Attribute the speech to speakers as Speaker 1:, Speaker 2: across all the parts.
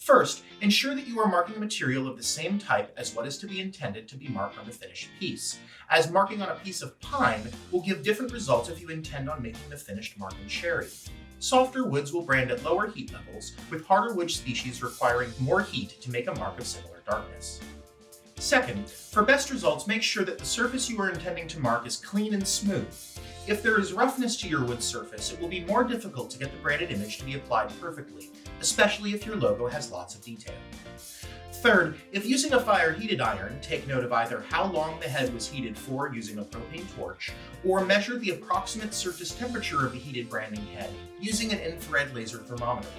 Speaker 1: First, ensure that you are marking a material of the same type as what is to be intended to be marked on the finished piece, as marking on a piece of pine will give different results if you intend on making the finished mark in cherry. Softer woods will brand at lower heat levels, with harder wood species requiring more heat to make a mark of similar darkness. Second, for best results, make sure that the surface you are intending to mark is clean and smooth. If there is roughness to your wood surface, it will be more difficult to get the branded image to be applied perfectly, especially if your logo has lots of detail. Third, if using a fire-heated iron, take note of either how long the head was heated for using a propane torch, or measure the approximate surface temperature of the heated branding head using an infrared laser thermometer.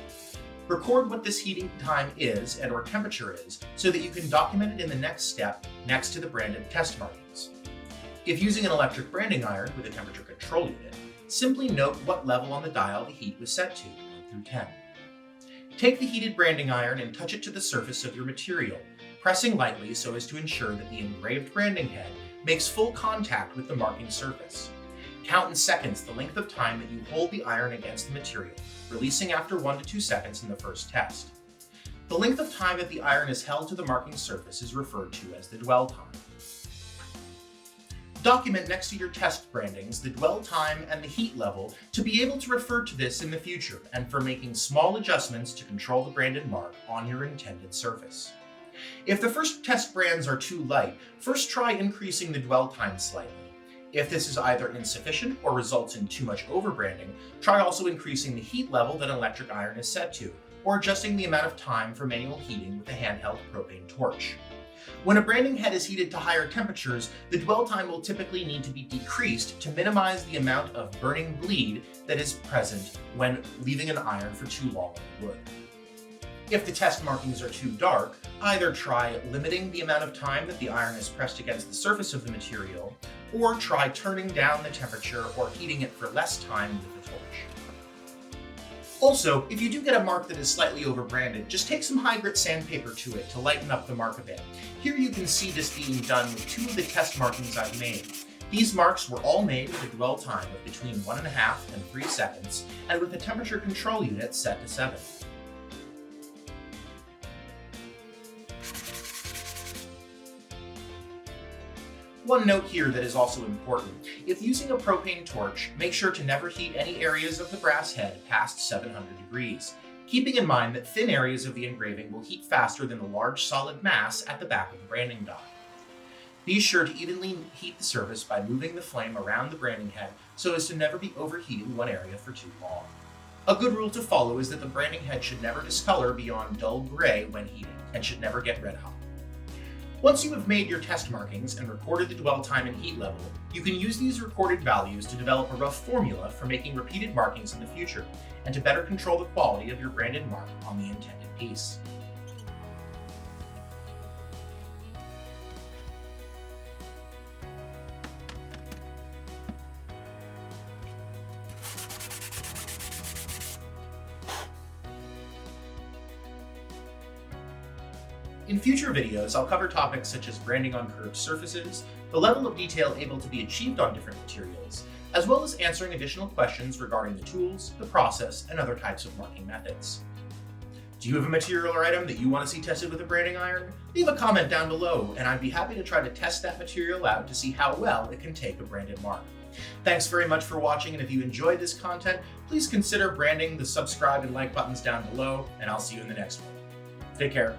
Speaker 1: Record what this heating time is and/or temperature is so that you can document it in the next step next to the branded test markings. If using an electric branding iron with a temperature control unit, simply note what level on the dial the heat was set to, 1 through 10. Take the heated branding iron and touch it to the surface of your material, pressing lightly so as to ensure that the engraved branding head makes full contact with the marking surface. Count in seconds the length of time that you hold the iron against the material, releasing after 1 to 2 seconds in the first test. The length of time that the iron is held to the marking surface is referred to as the dwell time. Document next to your test brandings the dwell time and the heat level to be able to refer to this in the future and for making small adjustments to control the branded mark on your intended surface. If the first test brands are too light, first try increasing the dwell time slightly. If this is either insufficient or results in too much overbranding, try also increasing the heat level that an electric iron is set to, or adjusting the amount of time for manual heating with a handheld propane torch. When a branding head is heated to higher temperatures, the dwell time will typically need to be decreased to minimize the amount of burning bleed that is present when leaving an iron for too long on the wood. If the test markings are too dark, either try limiting the amount of time that the iron is pressed against the surface of the material, or try turning down the temperature or heating it for less time with the torch. Also, if you do get a mark that is slightly overbranded, just take some high grit sandpaper to it to lighten up the mark a bit. Here you can see this being done with 2 of the test markings I've made. These marks were all made with a dwell time of between 1.5 and 3 seconds, and with a temperature control unit set to 7. One note here that is also important. If using a propane torch, make sure to never heat any areas of the brass head past 700 degrees, keeping in mind that thin areas of the engraving will heat faster than the large solid mass at the back of the branding die. Be sure to evenly heat the surface by moving the flame around the branding head so as to never be overheating one area for too long. A good rule to follow is that the branding head should never discolor beyond dull gray when heated, and should never get red hot. Once you have made your test markings and recorded the dwell time and heat level, you can use these recorded values to develop a rough formula for making repeated markings in the future, and to better control the quality of your branded mark on the intended piece. In future videos, I'll cover topics such as branding on curved surfaces, the level of detail able to be achieved on different materials, as well as answering additional questions regarding the tools, the process, and other types of marking methods. Do you have a material or item that you want to see tested with a branding iron? Leave a comment down below, and I'd be happy to try to test that material out to see how well it can take a branded mark. Thanks very much for watching, and if you enjoyed this content, please consider branding the subscribe and like buttons down below, and I'll see you in the next one. Take care.